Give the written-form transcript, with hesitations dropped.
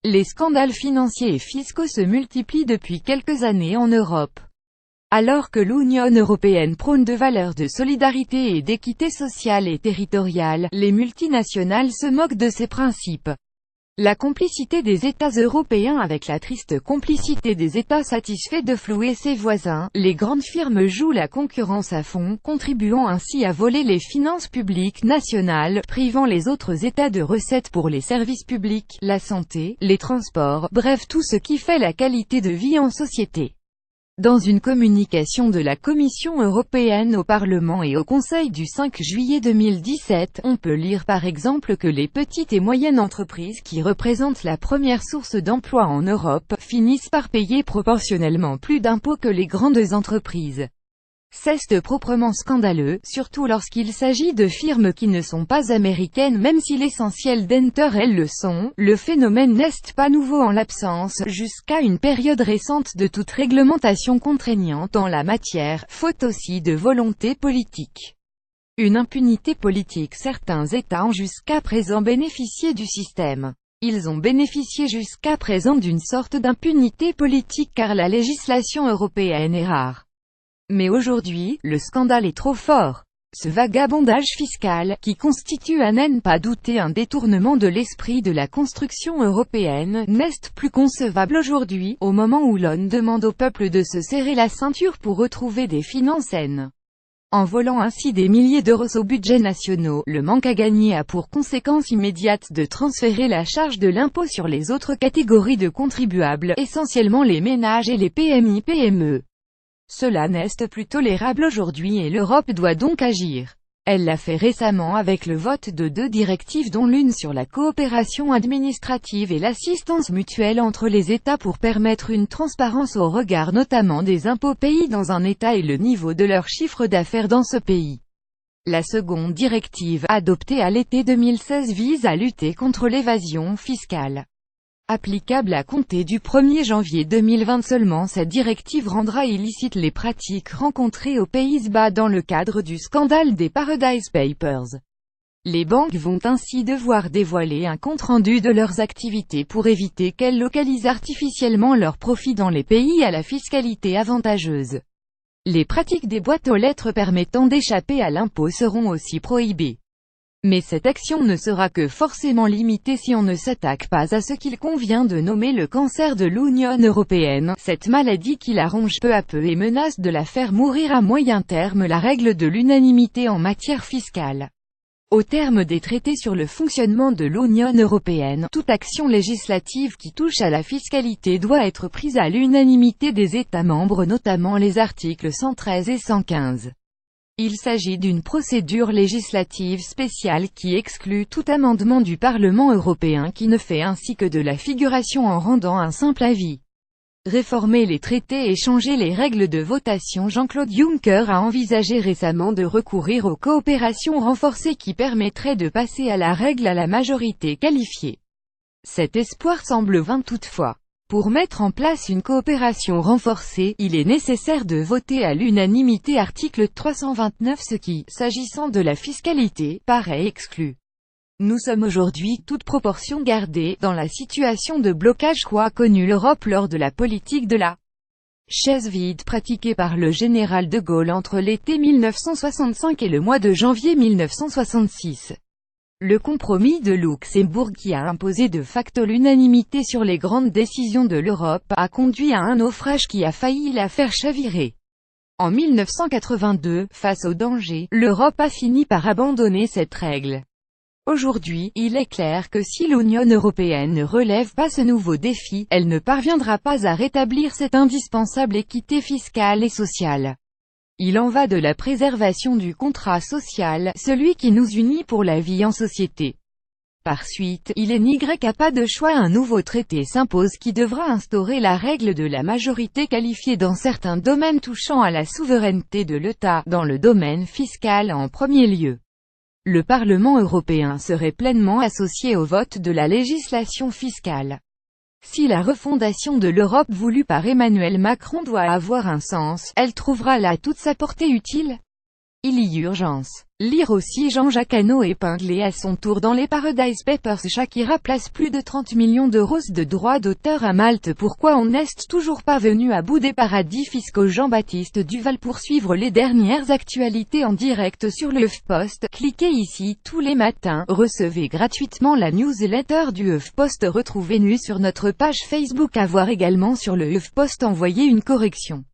Les scandales financiers et fiscaux se multiplient depuis quelques années en Europe. Alors que l'Union européenne prône de valeurs de solidarité et d'équité sociale et territoriale, les multinationales se moquent de ces principes. La complicité des États européens avec la triste complicité des États satisfaits de flouer ses voisins, les grandes firmes jouent la concurrence à fond, contribuant ainsi à voler les finances publiques nationales, privant les autres États de recettes pour les services publics, la santé, les transports, bref tout ce qui fait la qualité de vie en société. Dans une communication de la Commission européenne au Parlement et au Conseil du 5 juillet 2017, on peut lire par exemple que les petites et moyennes entreprises qui représentent la première source d'emploi en Europe, finissent par payer proportionnellement plus d'impôts que les grandes entreprises. C'est proprement scandaleux, surtout lorsqu'il s'agit de firmes qui ne sont pas américaines même si l'essentiel d'entre elles le sont. Le phénomène n'est pas nouveau en l'absence, jusqu'à une période récente de toute réglementation contraignante en la matière, faute aussi de volonté politique. Une impunité politique. Certains États ont jusqu'à présent bénéficié du système. Ils ont bénéficié jusqu'à présent d'une sorte d'impunité politique car la législation européenne est rare. Mais aujourd'hui, le scandale est trop fort. Ce vagabondage fiscal, qui constitue à n'en pas douter un détournement de l'esprit de la construction européenne, n'est plus concevable aujourd'hui, au moment où l'ONU demande au peuple de se serrer la ceinture pour retrouver des finances saines. En volant ainsi des milliers d'euros aux budgets nationaux, le manque à gagner a pour conséquence immédiate de transférer la charge de l'impôt sur les autres catégories de contribuables, essentiellement les ménages et les PMI-PME. Cela n'est plus tolérable aujourd'hui et l'Europe doit donc agir. Elle l'a fait récemment avec le vote de 2 directives dont l'une sur la coopération administrative et l'assistance mutuelle entre les États pour permettre une transparence au regard notamment des impôts payés dans un État et le niveau de leur chiffre d'affaires dans ce pays. La seconde directive, adoptée à l'été 2016 vise à lutter contre l'évasion fiscale. Applicable à compter du 1er janvier 2020 seulement, cette directive rendra illicites les pratiques rencontrées aux Pays-Bas dans le cadre du scandale des Paradise Papers. Les banques vont ainsi devoir dévoiler un compte-rendu de leurs activités pour éviter qu'elles localisent artificiellement leurs profits dans les pays à la fiscalité avantageuse. Les pratiques des boîtes aux lettres permettant d'échapper à l'impôt seront aussi prohibées. Mais cette action ne sera que forcément limitée si on ne s'attaque pas à ce qu'il convient de nommer le cancer de l'Union européenne, cette maladie qui la ronge peu à peu et menace de la faire mourir à moyen terme, la règle de l'unanimité en matière fiscale. Au terme des traités sur le fonctionnement de l'Union européenne, toute action législative qui touche à la fiscalité doit être prise à l'unanimité des États membres, notamment les articles 113 et 115. Il s'agit d'une procédure législative spéciale qui exclut tout amendement du Parlement européen qui ne fait ainsi que de la figuration en rendant un simple avis. Réformer les traités et changer les règles de votation. Jean-Claude Juncker a envisagé récemment de recourir aux coopérations renforcées qui permettraient de passer à la règle à la majorité qualifiée. Cet espoir semble vain toutefois. Pour mettre en place une coopération renforcée, il est nécessaire de voter à l'unanimité article 329 ce qui, s'agissant de la fiscalité, paraît exclu. Nous sommes aujourd'hui, toute proportion gardée, dans la situation de blocage qu'a connue l'Europe lors de la politique de la chaise vide pratiquée par le général de Gaulle entre l'été 1965 et le mois de janvier 1966. Le compromis de Luxembourg qui a imposé de facto l'unanimité sur les grandes décisions de l'Europe, a conduit à un naufrage qui a failli la faire chavirer. En 1982, face au danger, l'Europe a fini par abandonner cette règle. Aujourd'hui, il est clair que si l'Union européenne ne relève pas ce nouveau défi, elle ne parviendra pas à rétablir cette indispensable équité fiscale et sociale. Il en va de la préservation du contrat social, celui qui nous unit pour la vie en société. Par suite, il n'y a pas de choix, un nouveau traité s'impose qui devra instaurer la règle de la majorité qualifiée dans certains domaines touchant à la souveraineté de l'État, dans le domaine fiscal en premier lieu. Le Parlement européen serait pleinement associé au vote de la législation fiscale. Si la refondation de l'Europe voulue par Emmanuel Macron doit avoir un sens, elle trouvera là toute sa portée utile. Il y a urgence. Lire aussi Jean-Jacques Hano épinglé à son tour dans les Paradise Papers. Shakira place plus de 30 millions d'euros de droits d'auteur à Malte. Pourquoi on n'est toujours pas venu à bout des paradis fiscaux? Jean-Baptiste Duval pour suivre les dernières actualités en direct sur le HuffPost. Cliquez ici tous les matins. Recevez gratuitement la newsletter du HuffPost. Retrouvez-nous sur notre page Facebook. À voir également sur le HuffPost. Envoyez une correction.